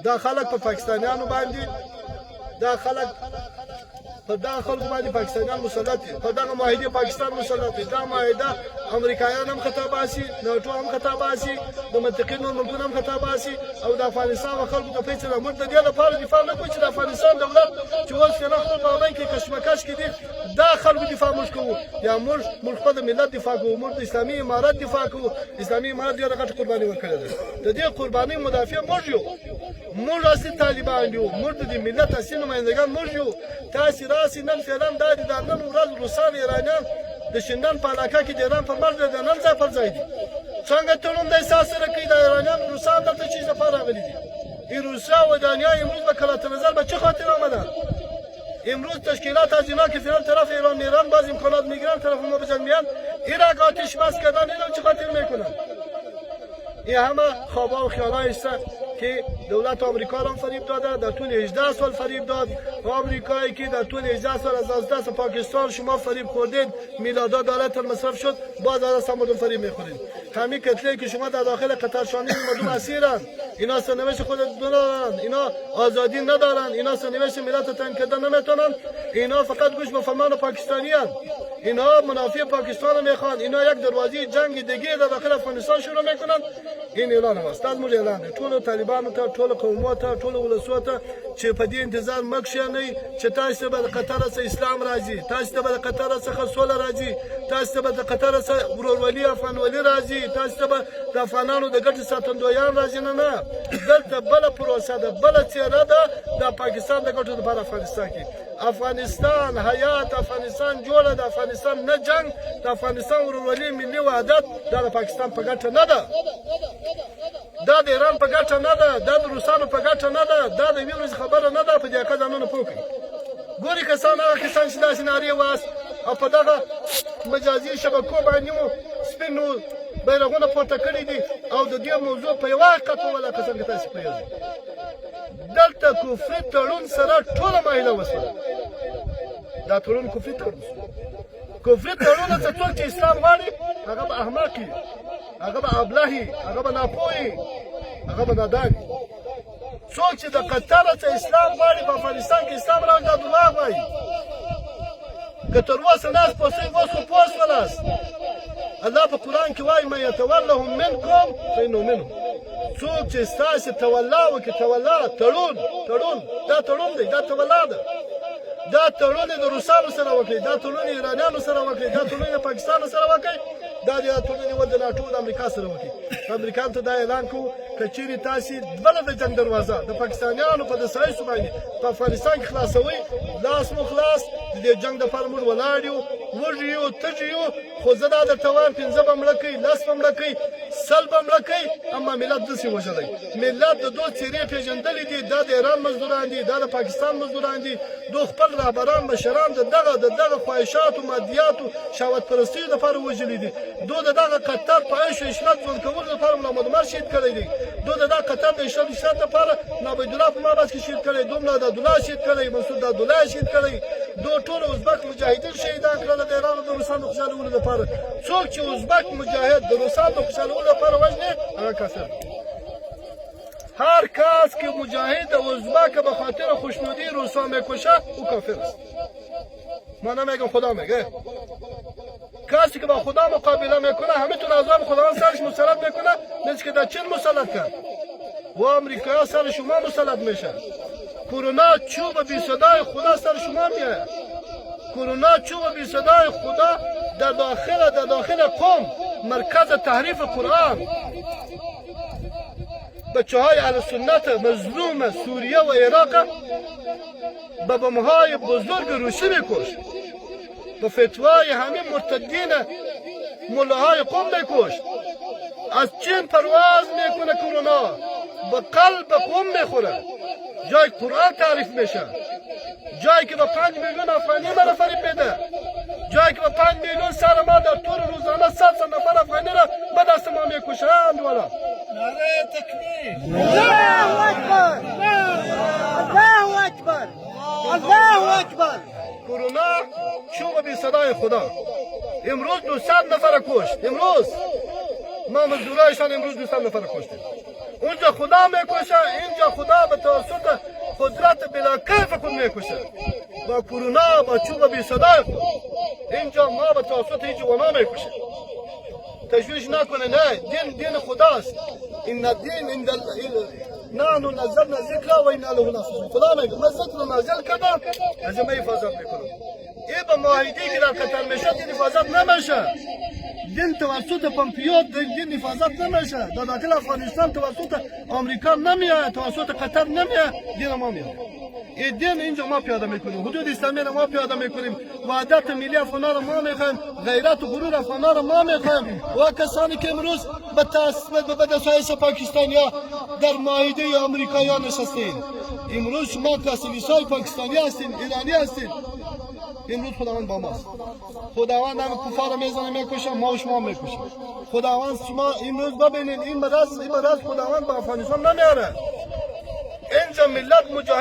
دا خلک په پاکستانیانو باندې دا خلک په دغه خلکو باندې پاکستانیان مسلط دي، په دغه معاهدې پاکستان مسلط دی. دا معاهده امریکایان هم خطا باسي، ناټو هم خطا باسي، د منطقې نور ملکونه هم خطا باسي او د افغانستان خلکو ته پیسې موږ د دې لپاره دفاع نه کوو چې د افغانستان دولت چې اوس فعلا خپل مابین کې کشمکش کې دي، دا خلکو دفاع موږ کوو یا موږ خپل ملت دفاع کوو، موږ د اسلامي امارت دفاع کوو. اسلامي امارت ډېره غټه قرباني ورکړې ده، د دې قربانۍ مدافع موږ یو، موږ اصلي طالبان یو، موږ د دې ملت اصلي نمایندګان موږ یو. تاسې راسئ نن فعلا دا د نن ورځ روسان ایرانیان د شینډان په علاقه کې د ایران پر مرز د نن ځای پر ځای دي. څنګه تړون دی ساس سره کوي د ایرانیان روسان دلته چیز لپاره راغلي دي. روسیا ودانیا امروز به کلات نظر به چه خاطر آمدن؟ امروز تشکیلات از اینا که فعلا طرف ایران باز امکانات میگیرن طرف ما بجنگ میان ایران آتش بس کردن اینا چه خاطر میکنن؟ این همه خوابا و خیالای است که دولت آمریکا را فریب داده، در طول 18 سال فریب داد. آمریکایی که در طول 18 سال از دست پاکستان شما فریب خوردید، میلادا دارد مصرف شد، باز از مردم فریب میخورید. همین کتله که شما در داخل قطرشانی مردم اسیرن، اینا سرنوشت خود ندارن، اینا آزادی ندارن، اینا سرنوشت ملت تعیین کردن نمیتونن، اینا فقط گوش به فرمان پاکستانی هستند. اینا منافع پاکستان میخوان، اینا یک دروازه جنگ دیگه در داخل افغانستان شروع میکنن. این اعلان است، از موږ اعلان دی ټول طالبانو ته، ټول قومو ته، ټول ولسو ته چې په دې انتظار مه کښېنئ چې تاسو به د قطر څخه اسلام راځي، تاسو به د قطر څخه سوله راځي، تاسو به د قطر څخه ورورولي افغانولي راځي، تاسو به د افغانانو د ګټې ساتندویان راځي. نه دلته بله پروسه ده، بله څېره ده د پاکستان د ګټو لپاره افغانستان کې. افغانستان حیات، افغانستان جوړه ده، افغانستان نه جنگ، د افغانستان ورورولي ملي وحدت دا د پاکستان په ګټه نه ده، دا د ایران په ګټه نه ده، دا د روسانو په ګټه نه ده، دا د یوې ورځې خبره نه ده. په دې حقه ځانونه پوه کړئ. ګوري کسان هغه کسان چې داسې نارې واست او په دغه مجازي شبکو باندې مو سپینو بیرغونه پورته کړي دي او د دې موضوع په یوه حقیقت وویله که څنګه تاسې پوهېږئ. دلته کفري تړون سره ټوله معاهده وشوه، دا تړون کفري تړون شو. کفري تړونه څه څوک چې اسلام غواړي هغه به احمق وي، هغه به ابله وي، هغه به ناپوه وي، هغه به نادان وي. څوک چې د قطر څخه اسلام غواړي په افغانستان کې اسلام راوړي دا دروغ وایي. که تر اوسه ناست پوهېږئ اوس خو پوه شولاست. الله په قرآن کې وایي من یتولهم منکم فانه منهم. څوک چې ستاسې تولا وکړي، تولا تړون دا تړون دی، دا تولا ده. دا تړون د روسانو سره وکړي، دا تړون ایرانیانو سره وکړي، دا تړون د پاکستان سره وکړي، دا د تړون د ناټو د امریکا سره وکړي. امریکایانو ته دا اعلان کوو که چیرې تاسې بله د جنګ دروازه د پاکستانیانو په دسایسو باندې په افغانستان کې خلاصوئ، لاس مو خلاص، د دې جنګ دپاره موږ ولاړ یو، وږي یو، تږي یو. خو زه دا درته وایم 15 به مړه کوئ، 10 به مړه کوئ، 100 به مړه کوئ، اما ملت داسې وژغئ. ملت د دوه څېرې پېژندلې دي، دا د ایران مزدوران دي، دا د پاکستان مزدوران دي. دو خپل رهبران مشران د دغه خواهشاتو مادیاتو شهوت پرستیو دپاره وژلي دي. دو د دغه قطر په عیش و عشرت ژوند کولو دپاره ملا محمد شهید کړی دی. دو د دغه قطر د عیش و عشرت دپاره ملا عبیدالله په محبس کې شهید کړی، دو ملا عبدالله شهید کړی، مسعود عبدالله شهید کړی، دو ټول ازبک مجاهدین شهیدان کړل د ایران او د روسانو د خوشحالولو لپاره. څوک چې ازبک مجاهد د روسانو د خوشحالولو لپاره وژني هغه کافر. هر کس که مجاهد ازبک به خاطر خوشنودی روسا میکشه او کافر است. ما نمیگم خدا میگه. کسی که با خدا مقابله میکنه همینطور عذاب خداوند سرش مسلط میکنه، مثل که در چین مسلط کرد و امریکا سر شما مسلط میشه. کرونا چوب بی صدای خدا سر شما میاد. کرونا چوب بی صدای خدا در داخل قوم مرکز تحریف قرآن. بچه های اهل سنت مظلوم سوریه و عراق به بمهای بزرگ روسی میکش، به فتوای همین مرتدین ملاهای قوم میکش. از چین پرواز میکنه کرونا، به قلب قوم میخوره، جای قرآن تعریف میشه، جایی که به 5 میلیون افغانی من فریب میده، جایی که به 5 میلیون سر ما در طول روزانه 100 نفر افغانی را به دست ما میکشند. والا نعره تکبیر، الله اکبر، الله اکبر، الله اکبر. کرونا چوب بی صدای خدا امروز 200 نفر کشت. امروز ما مزدورایشان امروز 200 نفر کشتیم. اونجا خدا میکشه، اینجا خدا به توسط قدرت بلا کیف خود میکشه، با کرونا، با چوب بی صدای خود. اینجا ما به توسط این جوانا میکشه. تشویش نکنه، نه، دین خداست. این دین این نحن نزلنا ذکر و اینا له لحافظون. خدا میگه من ذکر نازل کردم، از من حفاظت میکنم. این به معاهده که در قطر میشه دین حفاظت نمیشه. دین توسط پامپیو دین حفاظت نمیشه. در داخل افغانستان توسط آمریکا نمیاد، توسط قطر نمیاد، دین ما میاد. این دین اینجا ما پیاده میکنیم، حدود اسلامی را ما پیاده میکنیم، وحدت ملی افغانا را ما میخوایم، غیرت و غرور افغانا را ما میخوایم. و کسانی که امروز به دستایش پاکستانیا در معاهده آمریکاییان نشستین، امروز شما کاسلیسای پاکستانی هستین، ایرانی هستین، امروز خداوند با ماست. خداوند هم کفار میزنه میکشه، ما و شما میکشه. خداوند شما امروز ببینید این مرض خداوند با افغانستان نمیاره. اینجا ملت مجاهد